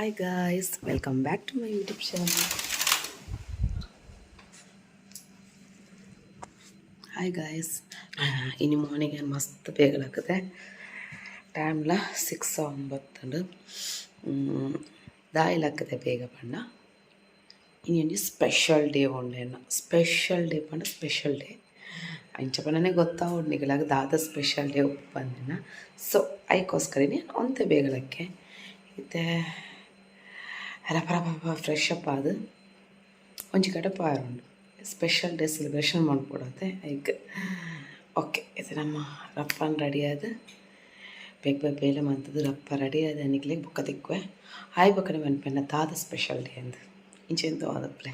Hi guys, welcome back to my YouTube channel. Hi guys, ಇನ್ನು morning ಏನು ಮಸ್ತ್ ಬೇಗಲಾಗ್ತದೆ ಟೈಮ್ಲ 6:09 ದಾಯಿಲಾಗ್ತದೆ ಬೇಗ ಪಂಡ ಇನ್ನೊಂದು ಸ್ಪೆಷಲ್ ಡೇ ಉಂಡೆನ ಸ್ಪೆಷಲ್ ಡೇ ಪಂಡ ಸ್ಪೆಷಲ್ ಡೇ ಅಂಚ ಪಂಡನೆ ಗೊತ್ತಾವುಂಡು ನಿಗಲಾಗ ದಾದ ಸ್ಪೆಷಲ್ ಡೇ ಉಪ್ಪು ಬಂದಿನ ಸೊ ಅದಕ್ಕೋಸ್ಕರನೇ ಒಂತೆ ಬೇಗಲಕ್ಕೆ ಇತ್ತೆ ಎಲ್ಲ ಪರ ಫ್ರೆಶ್ ಅಪ್ ಆದ ಒಂಜಿ ಕಡೆ ಪಾರುಂಡು ಸ್ಪೆಷಲ್ ಡೇ ಸೆಲೆಬ್ರೇಷನ್ ಮಾಡ್ಕೊಡತ್ತೆ ಈಗ ಓಕೆ ಇದು ನಮ್ಮ ರಪ್ಪನ್ ರೆಡಿ ಆದ ಬೇಗ ಬೇಲೆ ಮಂತದ್ದು ರಪ್ಪ ರೆಡಿ ಆದ ನಿಗ್ಲಿಗೆ ಬುಕ್ಕ ತಿಕ್ಕುವೆ ಆಯ್ ಬಕ್ಕನೆ ಮನ್ಪೆನ್ನ ದಾದ ಸ್ಪೆಷಲ್ ಡೇ ಅಂದು ಇಂಚೆಂತೂ ಆದಪ್ಲೆ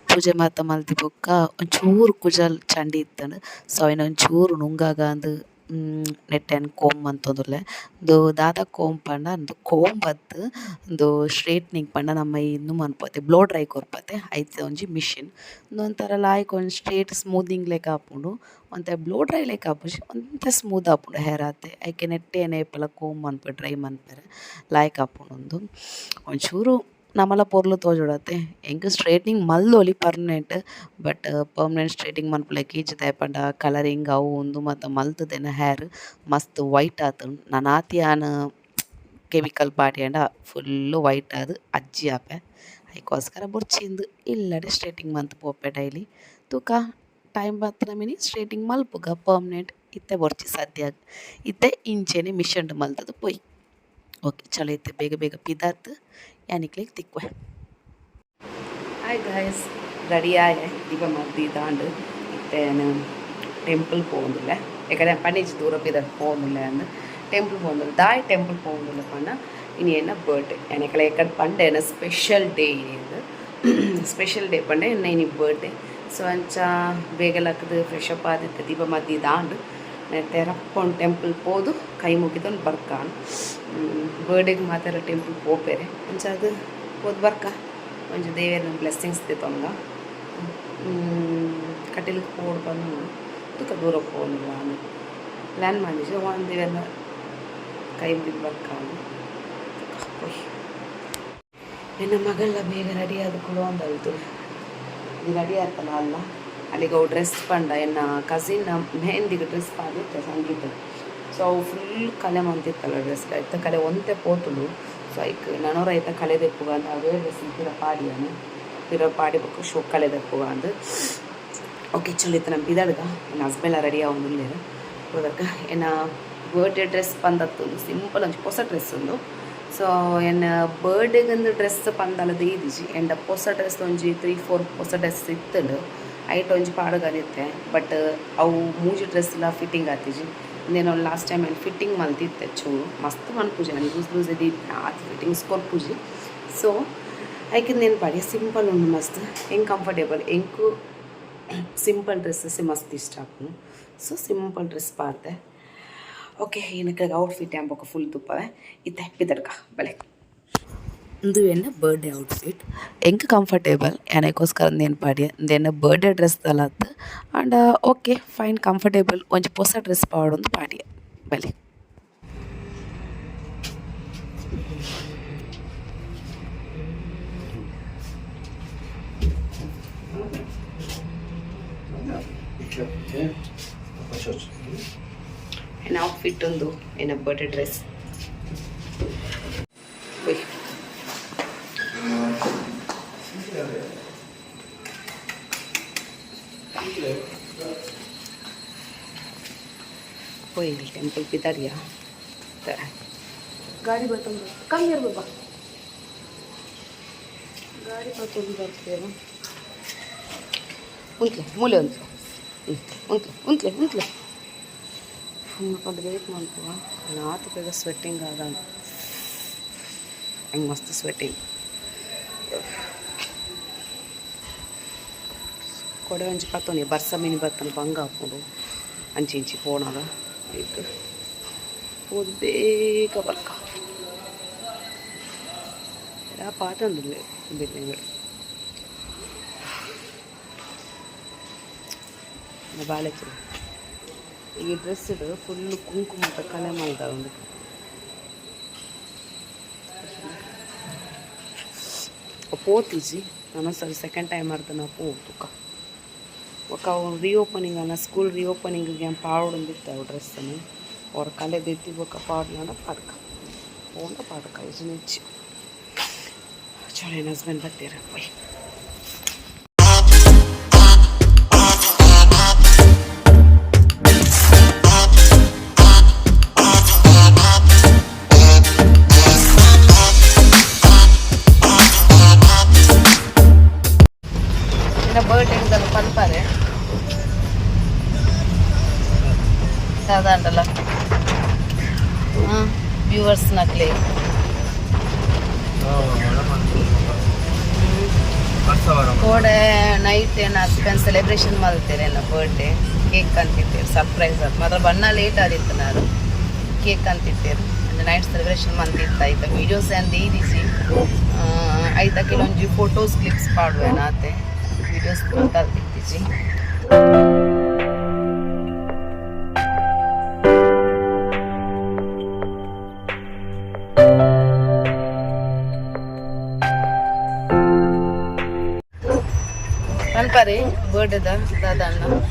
ಪೂಜೆ ಮಾತ ಮಲ್ತಿ ಬೊಕ್ಕ ಒಂಚೂರು ಕುಜಲ್ ಚಂಡಿ ಇತ್ತಂಡು ಸೊ ಅವಿನ ಒಂಚೂರು ನುಂಗಾಗ ಅಂದು ನೆಟ್ಟೆನ್ ಕೋಂಬ್ ಅಂತಂದುಲ್ಲೆ ಒಂದು ದಾದ ಕೋಂಬ್ ಪಂಡ ಅಂದು ಕೋಂಬ್ ಬತ್ತು ಒಂದು ಸ್ಟ್ರೇಟ್ನಿಂಗ್ ಪಂಡ ನಮ್ಮ ಇನ್ನು ಮನ್ಪೋತೆ ಬ್ಲೋ ಡ್ರೈ ಕೊರ್ಪತೆ ಐತೆ ಒಂಜಿ ಮಿಷಿನ್ ಒಂಥರ ಲಾಯ್ಕ್ ಒಂದು ಸ್ಟ್ರೇಟ್ ಸ್ಮೂದಿಂಗ್ ಲೆಕ್ಕ ಆಪುಂಡು ಒಂತೆ ಬ್ಲೋ ಡ್ರೈ ಲೆಕ್ಕ ಆಪುಜಿ ಒಂತೆ ಸ್ಮೂತ್ ಆಪುಂಡು ಹೇರ್ ಆತೆ ಐಕೆ ನೆಟ್ಟೆನೆ ಇಪ್ಪಲ ಕೋಂಬ್ ಮನ್ಪೆ ಡ್ರೈ ಮನ್ಪೆರೆ ಲಾಯ್ಕ್ ಆಪುಂಡು ಒಂದು ಒಂಚೂರು ನಮ್ಮಲ ಪೊರ್ಲು ತೋಜೊಡತ್ತೆ ಎಂಕ್ ಸ್ಟ್ರೇಟ್ನಿಂಗ್ ಮಲ್ದೊಲಿ ಪರ್ಮನೆಂಟ್ ಬಟ್ ಪರ್ಮನೆಂಟ್ ಸ್ಟ್ರೇಟಿಂಗ್ ಮನ್ಪುಲೆಗ್ ಈಜಿದ ಪಂಡ ಕಲರಿಂಗ್ ಅವು ಉಂದು ಮತ್ತು ಮಲ್ತದೆನ ಹೇರ್ ಮಸ್ತ್ ವೈಟ್ ಆತುಂಡು ನನಾತಿ ಆನ್ ಕೆಮಿಕಲ್ ಪಾಡ್ಯಂಡ ಫುಲ್ಲು ವೈಟ್ ಆದ್ ಅಜ್ಜಿ ಆಪೆ ಅದಕ್ಕೋಸ್ಕರ ಬುರ್ಚಿಂದು ಇಲ್ಲಡೆ ಸ್ಟ್ರೇಟಿಂಗ್ ಮಂತ್ ಪೋಪೆ ಡೈಲಿ ತೂಕ ಟೈಮ್ ಬತ್ತನ ಮಿನಿ ಸ್ಟ್ರೇಟಿಂಗ್ ಮಲ್ಪುಗ ಪರ್ಮನೆಂಟ್ ಇತ್ತೆ ಬೊರ್ಚಿ ಸದ್ಯ ಇತ್ತೆ ಇಂಚೆನೆ ಮಿಷನ್ಡ್ ಮಲ್ತದು ಪೊಯ್ ಓಕೆ ಚಲೋ ಇತ್ತೆ ಬೇಗ ಬೇಗ ಪಿದಾತ್ ಯಾನಿಕ್ಲಿಗೆ ತಿಕ್ಕುವೆ ಹಾಯ್ ಗಾಯ್ಸ್ ರೆಡಿ ಆಯೆ ದೀಪ ಮದ್ದಿ ದಾಂಡು ಇತ್ತೇನು ಟೆಂಪಲ್ ಪೋಂದುಲ್ಲೆ ಯಾಕಂದ್ರೆ ಪನಿಜ್ ದೂರ ಪಿದ ಪೋಂದುಲ್ಲೆ ಅಂದು ಟೆಂಪಲ್ ಪೋಂದುಲ್ಲೆ ದಾಯ್ ಟೆಂಪಲ್ ಪೋಂದುಲ್ಲೆ ಪಂಡ ಇನ್ನು ಏನ ಬರ್ಡೇ ಏನಕಲ ಯಾಕಂದ್ರೆ ಪಂಡ ಏನ ಸ್ಪೆಷಲ್ ಡೇ ಇದು ಸ್ಪೆಷಲ್ ಡೇ ಪಂಡ ಇನ್ನು ಬರ್ಡೇ ಸೊ ಅಂಚ ಬೇಗಲಾಕದು ಫ್ರೆಶ್ ಅಪ್ ಆದಿತ್ತು ದೀಪ ಮದ್ದಿ ದಾಂಡು ನೆತ್ತೆ ರಪ್ಪೊಂಡು ಟೆಂಪಲ್ ಪೋದು ಕೈ ಮುಗಿದೊಂದು ಬರ್ಕಾನು ಬರ್ಡೇಗೆ ಮಾತ್ರ ಟೆಂಪಲ್ ಪೋಪೆರೆ ಅಂಚ ಅದು ಪೋದು ಬರ್ಕ ಒಂಚು ದೇವೇರ್ನ ಬ್ಲೆಸ್ಸಿಂಗ್ಸ್ ತಿತ್ತೊಂಗ ಕಟೀಲಿಗೆ ಪೋಡು ಬಂದು ತುಕ ದೂರ ಪೋನಿಲ್ಲ ಅಂದು ಪ್ಲ್ಯಾನ್ ಮಾಡಿಸಿ ಒಂದು ದೇವೇರ್ನ ಕೈ ಮುಗಿದು ಬರ್ಕಾನು ನನ್ನ ಮಗಳ ಬೇಗ ರೆಡಿ ಆದ ಕೂಡ ಒಂದು ಅಲ್ತು ಇದು ರೆಡಿ ಆಯ್ತಲ್ಲ ಅಲ್ಲ ಅಲ್ಲಿಗೆ ಅವು ಡ್ರೆಸ್ ಪಂಡ ಎನ್ನ ಕಸಿನ್ ಮೆಹಂದಿಗೆ ಡ್ರೆಸ್ ಪಾದಿತ್ತೆ ಸಂಗೀತ ಸೊ ಅವು ಫುಲ್ ಕಲೆ ಮಂತಿತ್ತಲ್ಲ ಡ್ರೆಸ್ ಆಯ್ತು ಕಲೆ ಒಂತೆ ಪೋತುಳು ಸೊ ಐಕ್ ನನೋರು ಆಯ್ತಾ ಕಲೆ ದೆಪ್ಪುಗ ಅಂತ ಅವೇ ಡ್ರೆಸ್ ಪಿರ ಪಾಡಿಯಾನು ಪಿರ ಪಾಡಿ ಬೊಕ್ಕ ಶೋ ಕಲೆ ದೆಪ್ಪುಗ ಅಂದ್ ಓಕೆ ಚಲೋ ಇತ್ತು ನಮ್ಮ ಪಿದಾಡ್ಗ ನನ್ನ ಹಸ್ಬೆಂಡ್ ರೆಡಿ ಆವೊಂದುಲ್ಲೇರು ಹೋದಕ್ಕ ಎನ್ನ ಬರ್ಡೇ ಡ್ರೆಸ್ ಪಂದತ್ತು ಸಿಂಪಲ್ ಒಂಚು ಹೊಸ ಡ್ರೆಸ್ ಒಂದು ಸೊ ಎನ್ನ ಬರ್ಡೇಗಂದು ಡ್ರೆಸ್ ಪಂದಲದ ಈದಿಜಿ ಎಂಡ ಹೊಸ ಡ್ರೆಸ್ ಒಂಜಿ 3-4 ಹೊಸ ಡ್ರೆಸ್ ಇತ್ತುಂಡು ಐಟ್ ಒಂಜಿ ಪಾಡುಗನಿತ್ತೆ ಬಟ್ ಅವು ಮೂಜಿ ಡ್ರೆಸ್ ಇಲ್ಲ ಫಿಟ್ಟಿಂಗ್ ಆತಿಜಿ ಇಂದೇನು ಲಾಸ್ಟ್ ಟೈಮ್ ಏನು ಫಿಟ್ಟಿಂಗ್ ಮಲ್ತಿತ್ತೆ ಚೂರು ಮಸ್ತ್ ಮನ್ಪುಜಿ ನನಗೆ ಲೂಸ್ ಲೂಸ್ ಇದು ಆತು ಫಿಟ್ಟಿಂಗ್ಸ್ ಕೊರ್ಪುಜಿ ಸೊ ಐಕಿಂದ ಏನು ಪಾಡಿ ಸಿಂಪಲ್ ಉಂಡು ಮಸ್ತ್ ಹೆಂಗೆ ಕಂಫರ್ಟೇಬಲ್ ಹೆಂಗೂ ಸಿಂಪಲ್ ಡ್ರೆಸ್ಸಸ್ಸೇ ಮಸ್ತ್ ಇಷ್ಟ ಆಪುನು ಸೊ ಸಿಂಪಲ್ ಡ್ರೆಸ್ ಪಾಡ್ದೆ ಓಕೆ ಏನಕ್ಕೆ ಔಟ್ಫಿಟ್ ಎಂಬಕ್ಕೆ ಫುಲ್ ತುಪ್ಪವೆ ಇತ್ತೆ ಪಿದಡ್ಕ ಬಲೆ ಇಂದು ಎನ್ನ ಬರ್ಡೇ ಔಟ್ಫಿಟ್ ಎಂಕ್ ಕಂಫರ್ಟೇಬಲ್ ಏನಕ್ಕೋಸ್ಕರ ನೆನ್ಪಾಡಿ ಇಂದೇನ ಬರ್ಡೇ ಡ್ರೆಸ್ ತಲತ್ತು ಆ್ಯಂಡ್ ಓಕೆ ಫೈನ್ ಕಂಫರ್ಟೇಬಲ್ ಒಂಚು ಹೊಸ ಡ್ರೆಸ್ ಪಾಡೊಂದು ಪಾಡಿಯ ಬಲೆ ಎನ್ನ ಔಟ್ಫಿಟ್ ಒಂದು ಎನ್ನ ಬರ್ಡೇ ಡ್ರೆಸ್ कोई टेम्पल पिदारिया गाड़ी बर्तन कम यार बाबा गाड़ी बर्तन बರ್ತೇವೆ ಉಂತ್ಲೆ ಮೂಲೆ ಉಂತ್ಲೆ ಕೊಂಡು ವೇಟ್ ಮಾಡ್ಕೋ ನಾತು ಬೇಗ ಸ್ವೆಟ್ಟಿಂಗ್ ಆಗ ಹೆಂಗೆ ಮಸ್ತ್ ಸ್ವೆಟ್ಟಿಂಗ್ ಕೊಡೆ ಒಂಜಿ ಪತ್ತೋನಿ ಬರ್ಸ ಮಿನಿ ಬರ್ತಾನೆ ಬಂಗ ಹಾಕೊಂಡು ಅಂಚಿ ಇಂಚಿ ಪೋಣಾಗ ಈಗ ಹೋದ್ ಬೇಗ ಬರ್ಕ ಎಲ್ಲ ಪಾತಂದಿಲ್ಲ ಬಿಲ್ಡಿಂಗ್ಗಳು ಬಾಳೆಚು ಈ ಡ್ರೆಸ್ ಫುಲ್ಲು ಕುಂಕುಮ ಕಲೆ ಮಾಡಿದ ಒಂದು పోతీజీ అనసరి సెకండ్ టైం అర్థన పోతుక ఒక రీఓపెనింగ్ అన్న స్కూల్ రీఓపెనింగ్ ఏం పాడడం ಬಿಡ್ತಾವೆ ಡ್ರೆಸ್ಸನ್ನು ಅವ್ರ ಕಲೆ ದೆತ್ತಿ ಬೊಕ್ಕ ಪಾಡ್ಲಾನ ಪಾಡ್ಕ ಹೋಂಡ ಪಾಡ್ಕ ಇದು ನಿಚ್ಚಿ ಚಲೋ ಏನು ಹಸ್ಬೆಂಡ್ ಬರ್ತೀರ ಬೈ ಬರ್ಡೇದಲ್ಲ ಪಲ್ಪಾರೆ ಅದಂಟಲ್ಲ ವ್ಯೂವರ್ಸ್ ನಕ್ಲಿ ಕೋಡೆ ನೈಟ್ ಏನು ಹಸ್ಬೆಂಡ್ ಸೆಲೆಬ್ರೇಷನ್ ಮಾಡ್ತೀರಿ ಏನೋ ಬರ್ಡೇ ಕೇಕ್ ಅಂತಿರ್ತೀರಿ ಸರ್ಪ್ರೈಸ್ ಅದು ಮಾತ್ರ ಬಣ್ಣ ಲೇಟ್ ಆದಿತ್ತು ನಾನು ಕೇಕ್ ಅಂತಿರ್ತೀರಿ ನೈಟ್ ಸೆಲೆಬ್ರೇಷನ್ ಮಾಡ್ತಿರ್ತಾ ಆಯ್ತಾ ವೀಡಿಯೋಸ್ ಏನು ದೀದಿಸಿ ಆಯ್ತಾ ಕೆಲವೊಂದು ಫೋಟೋಸ್ ಕ್ಲಿಪ್ಸ್ ಪಾಡುವೆ ನಾತೆ वीडियोस डाल दीजिए कनपारे बर्थडे दादा अण्ण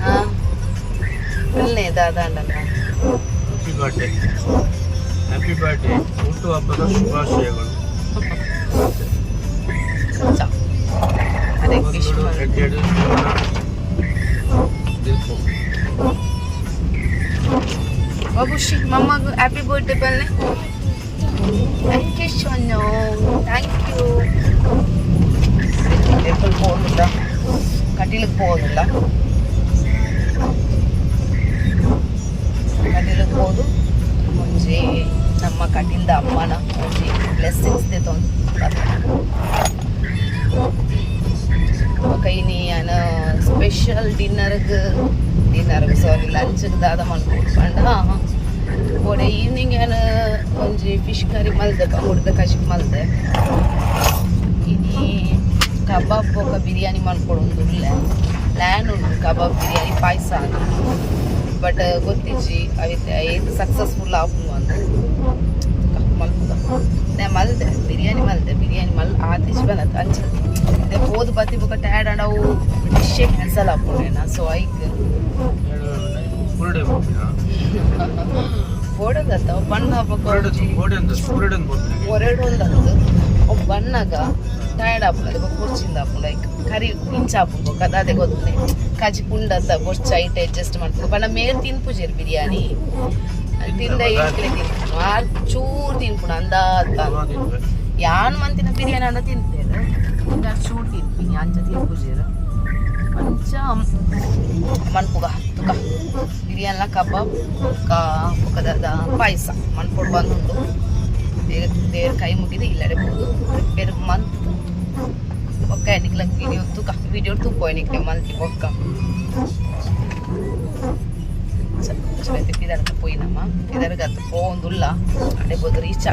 हाँ कल्ले दादा अण्ण ಹ್ಯಾಪಿ ಬರ್ಡೇ ಹುಟ್ಟುಹಬ್ಬದ ಶುಭಾಶಯಗಳು ಬಾಬುಶಿ ಮಮ್ಮಗೂ ಹ್ಯಾಪಿ ಬರ್ಡೇ ಬನ್ನಿ thank you Shonu thank you temple ಹೋಗೋದಿಲ್ಲ ಕಟೀಲಿಗೆ ಹೋಗೋದಿಲ್ಲ ಕಟೀಲಿಗೆ ಹೋದು ಮುಂಜೆ ನಮ್ಮ ಕಟೀಲ್ದ ಅಮ್ಮನ ಒಂಜಿ ಬ್ಲೆಸ್ಸಿಂಗ್ಸ್ ತೆತ್ತೊಂದು ಕೈನಿ ಅನ ಸ್ಪೆಷಲ್ ಡಿನ್ನರ್ಗೆ ಸಾರಿ ಲಂಚ್ಗೆ ದಾದ ಮಾಡ್ಕೊಂಡು ಕೋಡೆ ಈವ್ನಿಂಗ್ ಏನು ಒಂಜಿ ಫಿಶ್ ಕರಿ ಮಲ್ದೆ ಹುಡ್ದ ಕಶಿ ಮಲ್ದೆ ಇನಿ ಕಬಾಬ್ ಬೊಕ ಬಿರಿಯಾನಿ ಮಾಡ್ಕೊಡೊಂದು ಉಳ್ಳೆ ಪ್ಲ್ಯಾನ್ ಉಂಟು ಕಬಾಬ್ ಬಿರಿಯಾನಿ ಪಾಯಸ ಬಟ್ ಗೊತ್ತಿಜ್ಜಿ ಅವತ್ತೆ ಏದು ಸಕ್ಸಸ್ಫುಲ್ ಆಪುಂಡು ಅಂತ ಮಲ್ಪುದ ನೇ ಮಲ್ದೆ ಬಿರಿಯಾನಿ ಆತಿಜ್ ಬಂದದ್ದು ಅಂಚ ಅದೇ ಹೋದ್ ಬತ್ತಿ ಬೊಕ ಟ್ಯಾಡ್ ಅಂಡ್ ಅವು ಡಿಶ್ಶೇ ಕ್ಯಾನ್ಸಲ್ ಆಪುಂಡೇನ ಸೊ ಐಕ್ ಓಡದತ್ತ ಬಣ್ಣ ಒರೆಡು ಒಂದತ್ತು ಅವು ಬಣ್ಣಗ ಟಯರ್ಡ್ ಆಪುಂಡು ಅದೇ ಕುರ್ಚಿಂದ ಆಪುಂಡು ಲೈಕ್ ಕರಿ ಇಂಚ ಆಪುಂಡು ಅದೇ ಗೊತ್ತನೆ ಕಜಿ ಪುಂಡತ್ತ ಬೊಚ್ಚ ಐಟ್ ಅಡ್ಜಸ್ಟ್ ಮಾಡ್ಕೊಂಡು ಬಣ್ಣ ಮೇಲ್ ತಿನ್ಪುಜೇರು ಬಿರಿಯಾನಿ ತಿಂದ ಈಗಲೇ ತಿನ್ಪುನು ಆ ಚೂರು ತಿನ್ಪುನು ಅಂದಾತ ಯಾನ್ ಮಂತಿನ ಬಿರಿಯಾನಿ ಅನ್ನ ತಿಂತೇನೆ ಹಿಂಗ ಚೂರು ತಿನ್ಪಿನಿ ಅಂಚ ತಿನ್ಪುಜೇರು ಅಂಚ ಮನ್ಪುಗ ತುಕ ಬಿರಿಯಾನಿಲ ಕಬಾಬ್ ಪುಕದ ಪಾಯಸ ಮನ್ಪುಡು ಬಂದುಂಡು ದೇವ್ರ ಕೈ ಮುಗಿದು ಇಲ್ಲಡೆ ಬೋದು ಪ್ರಿಪೇರ್ ಮಂತ್ ಒಕ್ಕ ಎನ್ನಿಕ್ಲ ವಿಡಿಯೋ ತೂಪೋಯ್ನಿಕ್ಲೆ ಮಲ್ತಿ ಒಕ್ಕ అయితే పిదరకు పోయినామా పిదరకు అత్త పోందుల్లా అంటే పొద్దు రీచ్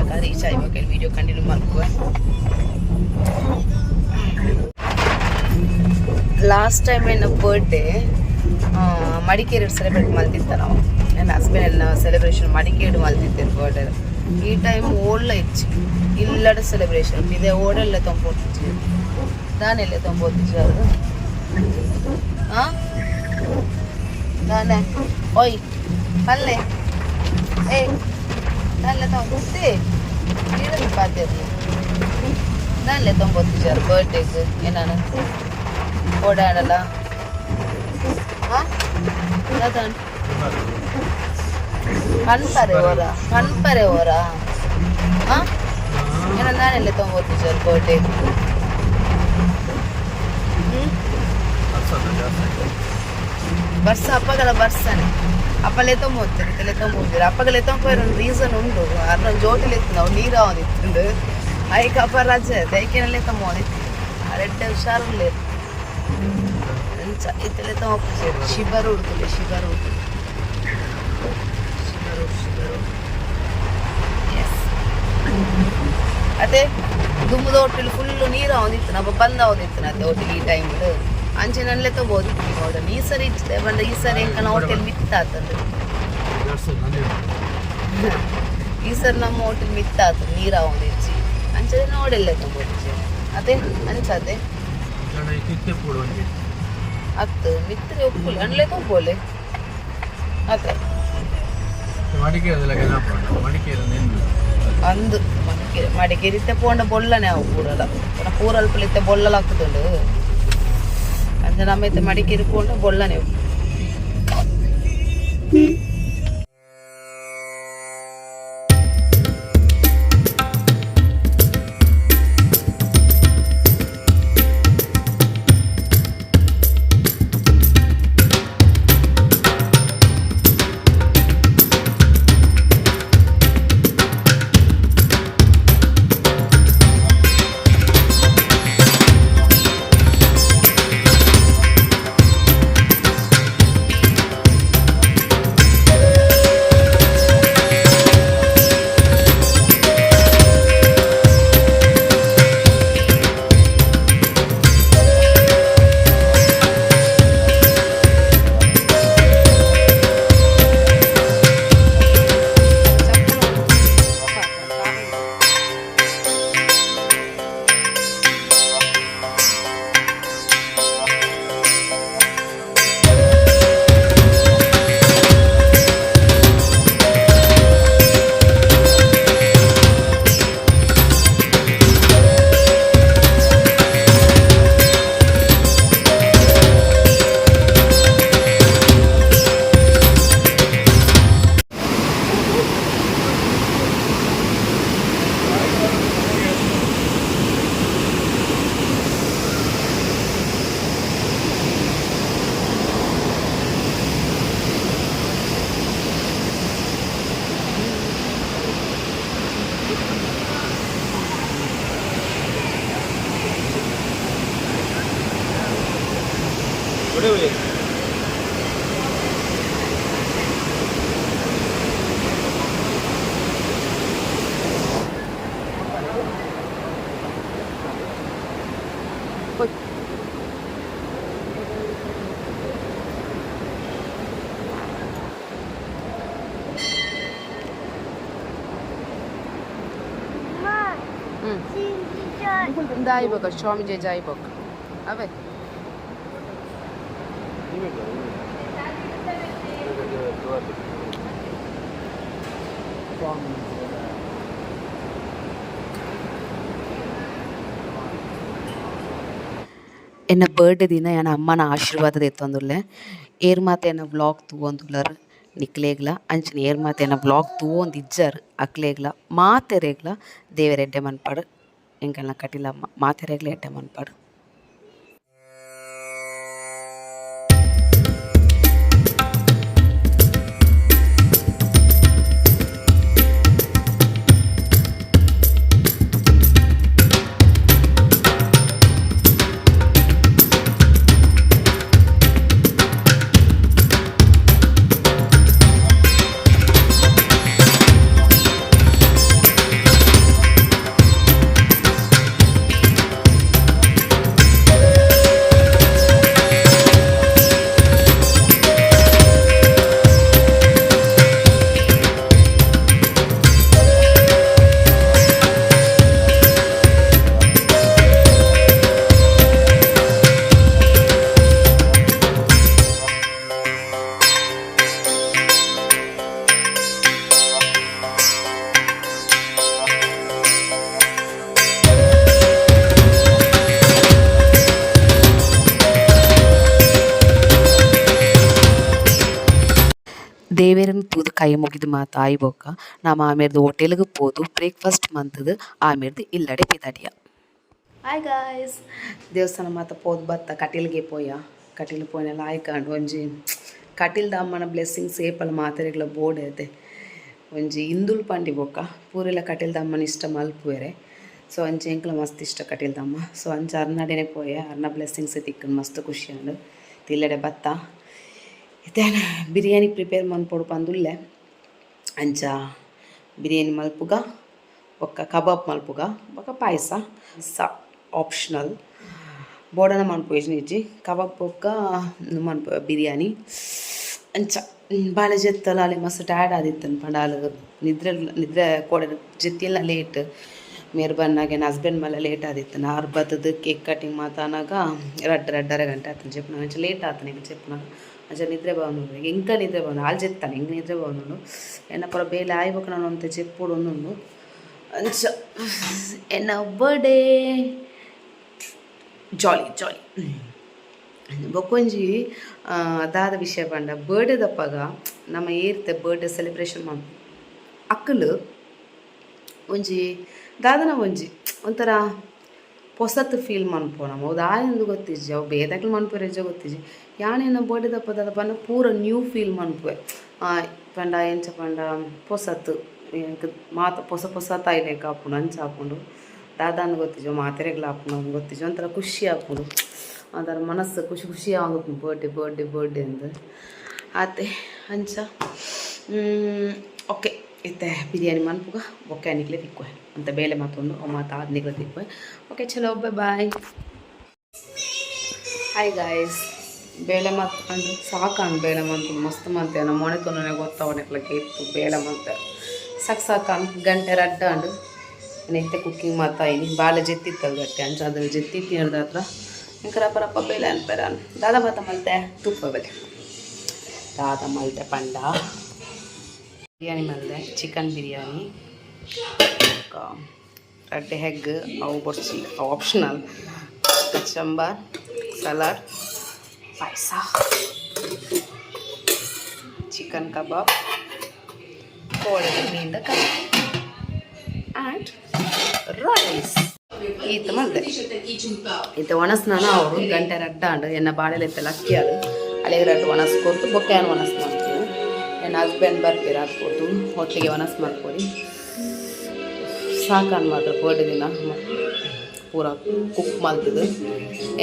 అయిపోయి వీడియో కంటిన్యూ మనుకో ಲಾಸ್ಟ್ ಟೈಮ್ ನನ್ನ ಬರ್ಡೇ ಮಡಿಕೇರಿ ಸೆಲೆಬ್ರೇಟ್ ಮಾಡ್ತಿದ್ದೆ ನಾವು ನನ್ನ ಹಸ್ಬೆಂಡ್ ಎಲ್ಲ ಸೆಲೆಬ್ರೇಷನ್ ಮಡಿಕೇರಿ ಮಾಡ್ತಿದ್ದೆ ಬರ್ಡೇ ಈ ಟೈಮ್ ಓಡ್ಲ ಇಚ್ಚಿ ಇಲ್ಲಡ ಸೆಲೆಬ್ರೇಷನ್ ಇದೆ ಓಡಲ್ಲೇ ತೊಂಬತ್ತಿಚ್ಚಿ ನಾನೆಲ್ಲೇ ತೊಂಬತ್ತಿಚ್ಚಿ ಅದು ಹಾಂ ನಾನೇ ಓಯ್ ಪಲ್ಲೆ ಏ ನಲ್ಲೆ ತೊಂಬತ್ತಿ ಇಡಲಿ ಪಾತ್ರೆ ನಲ್ಲೆ ತೊಂಬತ್ತಿಚ್ಚಾರು ಬರ್ಡೇಗೆ ಏನಾನ ಓಡಾಡಲ್ಲ ಅದಾನ ಕನ್ಪರೆ ಓರ ಏನ ನಾನೆಲ್ಲ ತೊಂಬತ್ತು ಸರ್ ಕೋಟೆ ಬರ್ಸ ಅಪ್ಪಗಳ ಬರ್ಸನೆ ಅಪ್ಪಲೆ ತೊಂಬತ್ತಾರೆ ತಲೆ ತೊಂಬತ್ತೀರ ಅಪ್ಪಗಲೆ ತೊಂಬ ಒಂದು ರೀಸನ್ ಉಂಟು ಅರ್ನ ಜೋಟಿಲಿ ಎತ್ತು ನಾವು ನೀರು ಅವನಿತ್ತು ಐಕ ಅಪ್ಪ ರಜೆ ದೈಕಿನಲ್ಲೇ ತೊಂಬೋದಿತ್ತು ರೆಡ್ಡೆ ಹುಷಾರಲ್ಲೇ ಇತ್ತಲೆ ತೊಂಬ ಶಿಬರು ಹುಡ್ತಿಲ್ಲ ಶಿಬರು ಎಸ್ ಅದೇ ದುಮ್ಮದ ಹೋಟೆಲ್ ಫುಲ್ಲು ನೀರು ಅವನಿತ್ತು ನಾವು ಬಂದ ಅವನಿತ್ತು ಅದೇ ಹೋಟೆಲ್ ಈ ಟೈಮಲ್ಲಿ ಅಂಚಿನಲ್ಲೇ ತೊಗೋದಿತ್ತು ನೋಡ ಈ ಸರಿ ಇಚ್ಚಿದೆ ಬಂದ ಈ ಸರಿ ಎಂಕನ ಹೋಟೆಲ್ ಮಿತ್ತಾತಂದ್ರೆ ಈ ಸರಿ ನಮ್ಮ ಹೋಟೆಲ್ ಮಿತ್ತಾತ ನೀರು ಅವನಿಚ್ಚಿ ಅಂಚನೆ ನೋಡೆಲ್ಲೇ ತೊಗೋದಿಚ್ಚಿ ಅದೇ ಅಂಚದೆ ಅತ್ತು ಮಿತ್ತರೆ ಒಪ್ಪುಲೆ ಅಣ್ಲೆ ತೊಗೋಲೆ ಅದೇ ಅಂದು ಮಡಿಕೇರಿತ್ತೆ ಪೋಂಡ ಬೊಲ್ಲನೆ ಅವು ಪೂರಲ ಪೂರಲ್ಪಲಿತ್ತೆ ಬೊಲ್ಲಲ ಹಾಕುದುಂಡು ಅಂದ್ರೆ ನಮ್ಮೈತೆ ಮಡಿಕೇರಿ ಪೋಂಡ ಬೊಲ್ಲನೆ ಅವು Dai baka shomi je jai baka abe ಎನ್ನ ಬರ್ಡೇ ದಿನ ಯಾನ ಅಮ್ಮನ ಆಶೀರ್ವಾದ ಎತ್ತೊಂದುಲ್ಲೆ ಏರ್ ಮಾತ ಎನ್ನ ವ್ಲಾಗ್ ತೂವೊಂದುಲ್ಲರ್ ನಿಕ್ಲೇಗ್ಲ ಅಂಚನೆ ಏರ್ ಮಾತ ಎನ್ನ ವ್ಲಾಗ್ ತೂವೊಂದಿಜ್ಜರ್ ಅಕ್ಲೇಗ್ಲ ಮಾತೆರೆಗ್ಲ ದೇವೆರ್ ಎಡ್ಡೆ ಮನ್ಪಡ್ ಎಂಕಲ್ನ ಕಟಿಲ ಮಾತೆರೆಗ್ಲ ಎಡ್ಡೆ ಮನ್ಪಡ್. ದೇವೇರನ್ನು ತೂದು ಕೈ ಮುಗಿದು ಮಾತು ಆಯ್ಬೋಕ ನಮ್ಮ ಆಮೇರ್ದು ಹೋಟೆಲ್ಗೆ ಹೋದು ಬ್ರೇಕ್ಫಾಸ್ಟ್ ಮಂತದು ಆಮೇರ್ದು ಇಲ್ಲಡೆ ಪಿದಾಡಿಯ. ಹಾಯ್ ಗಾಯ್ಸ್, ದೇವಸ್ಥಾನ ಮಾತ ಪೋದು ಬತ್ತ ಕಟೀಲ್ಗೆ ಕಟೀಲ್ ಪೋಯನೆಲ್ಲ ಆಯ್ಕೊಂಡು ಒಂಜಿ ಕಟೀಲ್ದ ಅಮ್ಮನ ಬ್ಲೆಸ್ಸಿಂಗ್ಸ್ ಏಪಲ ಮಾತೆರೆಗ್ಲ ಬೋರ್ಡ್ ಐತೆ ಒಂಜಿ ಇಂದುಲ್ ಪಂಡಿ ಬೊಕ್ಕ ಪೂರೆಲ್ಲ ಕಟೀಲ್ದ ಅಮ್ಮನ ಇಷ್ಟ ಮಲ್ಪುವೆರೆ. ಸೊ ಅಂಚೆ ಎಂಕ್ಲ ಮಸ್ತ್ ಇಷ್ಟ ಕಟೀಲ್ದ ಅಮ್ಮ. ಸೊ ಅಂಚೆ ಅರ್ನಡೆನೆ ಪೋಯೆ ಅರ್ನ ಬ್ಲೆಸ್ಸಿಂಗ್ಸ್ ತಿಕ್ಕಂಡು ಮಸ್ತ್ ಖುಷಿ ಅಂಡು ತಿಲ್ಲಡೆ ಬತ್ತ ಇತ್ತೇನು ಬಿರಿಯಾನಿ ಪ್ರಿಪೇರ್ ಮನ್ಪೊಡು ಪಂದುಲ್ಲೆ. ಅಂಚ ಬಿರಿಯಾನಿ ಮಲ್ಪುಗ ಒಕ್ಕ ಕಬಾಬ್ ಮಲ್ಪುಗ ಬೊಕ್ಕ ಪಾಯಸ ಆಪ್ಷನಲ್ ಬೋಡನ ಮನ್ಪುವೆಜ್ನಿ ಇಜ್ಜಿ ಕಬಾಬ್ ಬೊಕ್ಕ ಮನ್ಪು ಬಿರಿಯಾನಿ ಅಂಚ ಬಾಳೆ ಜೆತ್ತಲ ಅಲ್ಲಿ ಮಸ್ತ್ ಟಯರ್ಡ್ ಆದಿತ್ತನು ಪಂಡಾಲು ನಿದ್ರೆ ಕೊಡೆ ಜೆತ್ತಿಲ್ಲ ಲೇಟ್ ಮೇರ್ ಬನ್ನಾಗೆ ನನ್ನ ಹಸ್ಬೆಂಡ್ ಮೇಲೆ ಲೇಟ್ ಆದಿತ್ತು. ನಾರು ಬತ್ತದ ಕೇಕ್ ಕಟಿಂಗ್ ಮಾತಾನಾಗ ರಡ್ಡರೆ ಗಂಟೆ ಆತನ ಚೆಪ್ಪನ ಅಂಚೆ ಲೇಟ್ ಆತನ ಈಗ ಚೆಪ್ಪನಾಗ ಅಂಚೆ ನಿದ್ರೆ ಬಾವನು ಎಂಕ ನಿದ್ರೆ ಬಾವನು ಆಳು ಜೆತ್ತಾನೆ ಹಿಂಗೆ ನಿದ್ರೆ ಬಾವನು ಎನ್ನ ಪುರ ಬೇಲೆ ಆಯ್ಬೇಕು ನಾನು ಅಂತ ಚೆಪ್ಪುಡು ಒಂದೊಂದು ಅಂಚ ಎನ್ನ ಬರ್ಡೇ ಜಾಲಿ ಬೊಕ್ಕೊಂಜಿ ಅದಾದ ವಿಷಯ ಪಂಡ ಬರ್ಡೇ ದಪ್ಪಾಗ ನಮ್ಮ ಏರ್ತೆ ಬರ್ಡೇ ಸೆಲೆಬ್ರೇಷನ್ ಮಾಡಿ ಅಕ್ಕಲು ಒಂಜಿ ದಾದನ ಒಂಜಿ ಒಂಥರ ಹೊಸತ್ತು ಫೀಲ್ ಮನ್ಪೋ ನಮ್ಮ ಅವು ದಾಯಂದು ಗೊತ್ತಿಜ್ಜಿ ಅವು ಬೇದಾಗ್ಲು ಮನ್ಪುರೆಜ್ಜ ಗೊತ್ತಿಜ್ಜಿ ಯಾನೇನ ಬರ್ಡೇ ದಪ್ಪದ ಪಂಡ ಪೂರ ನ್ಯೂ ಫೀಲ್ ಮನ್ಪುವೆ ಪಂಡ ಎಂಚ ಪಂಡ ಹೊಸತ್ತು ಮಾತ ಹೊಸ ತಾಯಿಲೆ ಹಾಕೊಂಡು ಅಂಚ ಹಾಕೊಂಡು ದಾದಾಂದು ಗೊತ್ತಿಜ್ಜು ಮಾತೆರೆಗ್ಲ ಹಾಕೊಂಡು ಗೊತ್ತಿಜ್ಜು ಒಂಥರ ಖುಷಿ ಹಾಕೊಂಡು ಅದರ ಮನಸ್ಸು ಖುಷಿ ಆಗುತ್ತೆ ಬರ್ಡೇ ಅಂದು ಆತೆ ಅಂಚ ಓಕೆ ಇತ್ತೆ ಬಿರಿಯಾನಿ ಮನ್ಪುಗ ಬೊಕ್ಕೆ ನಿಕ್ಲೆ ತಿಕ್ಕುವೆ ಅಂತ ಬೇಳೆ ಮಾತೊಂದು ಮಾತು ಆದ ನಿಕ್ಲೆ ತಿಕ್ಕುವೆ. ಓಕೆ ಚಲೋ ಬಾಯ್. ಹಾಯ್ ಗಾಯ್ಸ್, ಬೇಳೆ ಮಾತು ಅಂದ್ರೆ ಸಾಕಾನು ಬೇಳೆ ಮಂತು ಮಸ್ತ್ ಮಂತೆ ನಮ್ಮ ಮೊಣೆ ತೊಂದರೆ ಗೊತ್ತವಣೆಕ್ಲಕ್ಕೆ ಇತ್ತು ಬೇಳೆ ಮಂತೆ ಸಾಕಾನು ಗಂಟೆ ರಡ್ಡಾಂಡು ನೆತ್ತೆ ಕುಕ್ಕಿಂಗ್ ಮಾತಾಯಿನಿ ಬಾಳೆ ಜೆತ್ತಿತ್ತಲ್ಲ ಗಟ್ಟೆ ಅಂಚ ಅದ್ರ ಜೆತ್ತಿತ್ತಿ ಹೇಳ್ದ ಹತ್ರ ಇಂಕರಪ್ಪರಪ್ಪ ಬೇಳೆ ಅನ್ಪೇರಾನು ದಾದ ಮಾತ ಮಲ್ತೆ ತುಪ್ಪ ಬೆಲೆ ದಾದ ಮಲ್ತೆ ಪಂಡ ಬಿರಿಯಾನಿ ಮಲ್ದೆ ಚಿಕನ್ ಬಿರಿಯಾನಿ ರಡ್ಡೆ ಹೆಗ್ ಅವು ಬೊಡ್ಸಿ ಆಪ್ಷನಲ್ ಕಚಂಬರ್ ಸಲಾಡ್ ಪಾಯಸ ಚಿಕನ್ ಕಬಾಬ್ ಕೋಳಿ ಮೀನಿಂದ ಕಬಾಬ್ ಆ್ಯಂಡ್ ರೈಸ್ ಈತ ಮಲ್ದೆ ಈತ ಒಣಸ್ನಾನ ಅವರು ಗಂಟೆ ರಡ್ಡಾಂಡು ಎನ್ನ ಬಾಳೆಲೆತ್ತೆಲ್ಲ ಅಕ್ಕಿ ಅದು ಹಳೆಗೆ ರಡ್ಡು ಒಣಸ್ ಕೊಟ್ಟು ಬೊಕ್ಕೆಯನ್ನು ಒಣಸ್ ಮಾಡ್ತೀವಿ. ನನ್ನ ಹಸ್ಬೆಂಡ್ ಬರ್ತೀರ ಅದು ಕೊಟ್ಟು ಹೊಟ್ಟಿಗೆ ಒಣಸ್ ಮಾಡ್ಕೊಡಿ ಸಾಕಾನು ಮಾತ್ರ ಬರ್ಡೇ ದಿನ ಪೂರ ಕುಕ್ ಮಾಡ್ತಿದ್ದು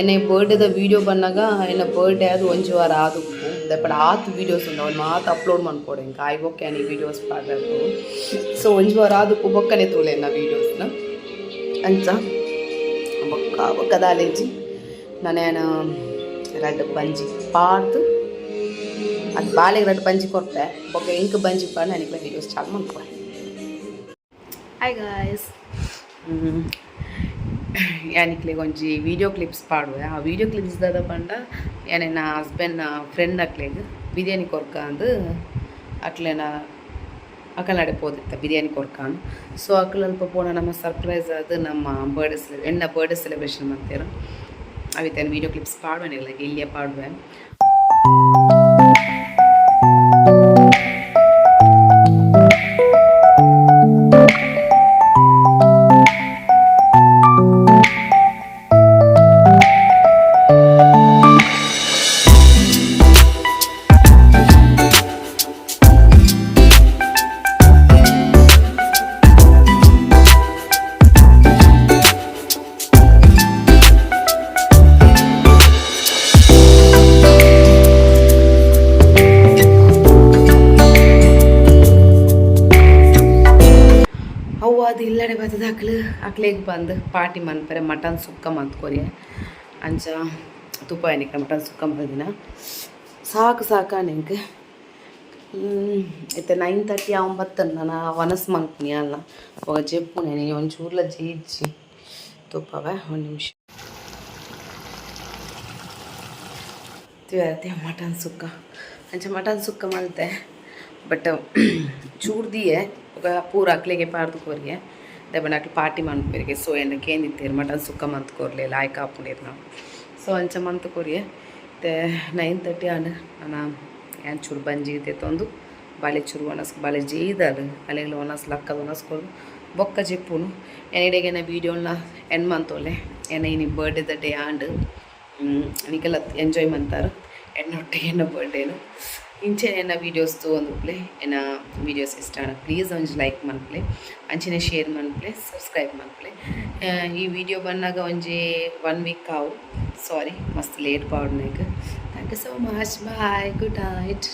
ಎನ್ನ ಬರ್ಡೇದ ವೀಡಿಯೋ ಬಂದಾಗ ಎನ್ನ ಬರ್ಡೇ ಅದು ಒಂಜಿ ವಾರ ಆದು ದಪ್ಪಡ ಆತು ವೀಡಿಯೋಸ್ ಉಂಡು ಅವ್ನು ಮಾತು ಅಪ್ಲೋಡ್ ಮಾಡ್ಕೊಡಿ ಇಂಕ ಆಯ್ ಬೊಕ್ಕೆ ನೀ ವೀಡಿಯೋಸ್ ಪಾಡ್ಬೇಕು. ಸೊ ಒಂಜಿ ವಾರ ಆದು ಬೊಕ್ಕನೆ ತೋಲೆ ನಾ ವೀಡಿಯೋಸ್ನ ಅಂಚ ಬೊಕ್ಕದಾಲೆಜ್ಜಿ ನಾನೇನು ರಡ್ಡು ಬಂಜಿ ಪಾಡ್ದು ಅದು ಬಾಳೆಗೆ ರಡ್ಡು ಬಂಜಿ ಕೊಟ್ಟೆ ಬೊಕ್ಕ ಇಂಕ ಬಂಜಿ ಪಾಡು ನನಗೆ ವೀಡಿಯೋಸ್ ಚಾಲು ಮಾಡ್ಕೊಡೆ. ಹಾಯ್ ಗಾಯ್ಸ್, ಯಾನಿಕ್ಲಿಗೆ ಒಂಜಿ ವೀಡಿಯೋ ಕ್ಲಿಪ್ಸ್ ಪಾಡುವೆ ಆ ವೀಡಿಯೋ ಕ್ಲಿಪ್ಸ್ ದಾದ ಪಂಡ ಏನೇನ ಹಸ್ಬೆಂಡ್ ಫ್ರೆಂಡ್ ಅಕ್ಲೆಗ್ ಬಿರಿಯಾನಿ ಕೊರ್ಕ ಅಂದು ಅಕ್ಲೆನ ಅಕಲ್ನಡೆ ಪೋದಿತ್ತ ಬಿರಿಯಾನಿ ಕೊರ್ಕಾನು. ಸೊ ಅಕ್ಲು ಅಲ್ಪ ಪೋಣ ನಮ್ಮ ಸರ್ಪ್ರೈಸ್ ಅದು ನಮ್ಮ ಬರ್ಡೇ ಸೆಲೆಬ್ರೇಷನ್ ಮಾಡ್ತೇವೆ ಅವಿತ್ತೇನು ವೀಡಿಯೋ ಕ್ಲಿಪ್ಸ್ ಪಾಡುವೆನಿಲ್ಲ ಇಲ್ಲಿಯೇ ಪಾಡುವೆ. ಅದು ಇಲ್ಲಡೆ ಬರ್ತದೆ ಅಕ್ಲೆಗೆ ಬಂದು ಪಾರ್ಟಿ ಮನ್ಪರೆ ಮಟನ್ ಸುಕ್ಕ ಮಂತ್ಕೊರಿ ಅಂಚ ತುಪ್ಪ ಎಣ್ಣೆ ಮಟನ್ ಸುಕ್ಕ ಬಂದಿನ ಸಾಕು ನಿಂಗೆ ಇತ್ತೆ 9:30 9 ನಾನು ಒನಸ್ ಮಂತ್ನಿ ಅಲ್ಲ ಅವಾಗ ಜೆಪ್ಪು ನೀನು ಒಂಚೂರ್ಲ ಜೀಜ್ಜಿ ತುಪ್ಪವೇ ಒಂದು ನಿಮಿಷ ತಿವತ್ತೆ ಮಟನ್ ಸುಕ್ಕ ಅಂಚ ಮಟನ್ ಸುಕ್ಕ ಮಲ್ತೆ ಬಟ್ ಚೂರ್ದಿಯೇ ಪೂರ ಅಕ್ಲೆಗೆ ಪಾರ್ದು ಕೋರಿಗೆ ದೆಬ್ಬನ ಅಕ್ಲು ಪಾರ್ಟಿ ಮನ್ಪೇರಿಗೆ ಸೊ ಎನ್ನ ಕೇಂದಿತ್ತೇರು ಮಟನ್ ಸುಕ್ಕ ಮಂತ್ ಕೋರ್ಲಿ ಲಾಯ್ಕ ಹಾಕೊಂಡಿರು ನಾವು. ಸೊ ಅಂಚ ಮಂತ್ ಕೋರಿಗೆ ಮತ್ತು 9:30 ಆಂಡ್ ನಾನು ಏನು ಚೂರು ಬಂಜಿ ತಂದು ಬಾಲೆ ಚುರು ಒನಸ್ ಬಾಲೆ ಜೇದಾರು ಅಲೆಗ್ಲ ಒನಸ್ ಲಕ್ಕದ ಒನಸ್ಕೊಳು ಬೊಕ್ಕ ಜಿಪ್ಪುನು ಎನಿಡೆಗೆ ವೀಡಿಯೋನ ಎಂಡ್ ಮಂತೋಲೆ ಇನಿ ಬರ್ಡೇ ಡೇ ಆಂಡ್ ನಿಕ್ಕೆಲ್ಲ ಎಂಜಾಯ್ ಮಂತಾರು ಎನ್ನೊಟ್ಟಿಗೆ ಎನ್ನ ಬರ್ಡೇನು ಇಂಚೆ ಎನ್ನ ವೀಡಿಯೋಸ್ ತೋಂದುಪ್ಲೆ ಎನ್ನ ವೀಡಿಯೋಸ್ ಇಷ್ಟ ಪ್ಲೀಸ್ ಒಂಜಿ ಲೈಕ್ ಮನ್ಪ್ಲೆ ಅಂಚಿನ ಶೇರ್ ಮನ್ಪ್ಲೆ ಸಬ್ಸ್ಕ್ರೈಬ್ ಮನ್ಪ್ಲೆ ಈ ವಿಡಿಯೋ ಬಂದಾಗ ಒಂಜಿ 1 ವೀಕ್ ಆವು ಸಾರಿ ಮಸ್ತ್ ಲೇಟ್ ಪಾಡ್ನಾಗ thank you so much bye good night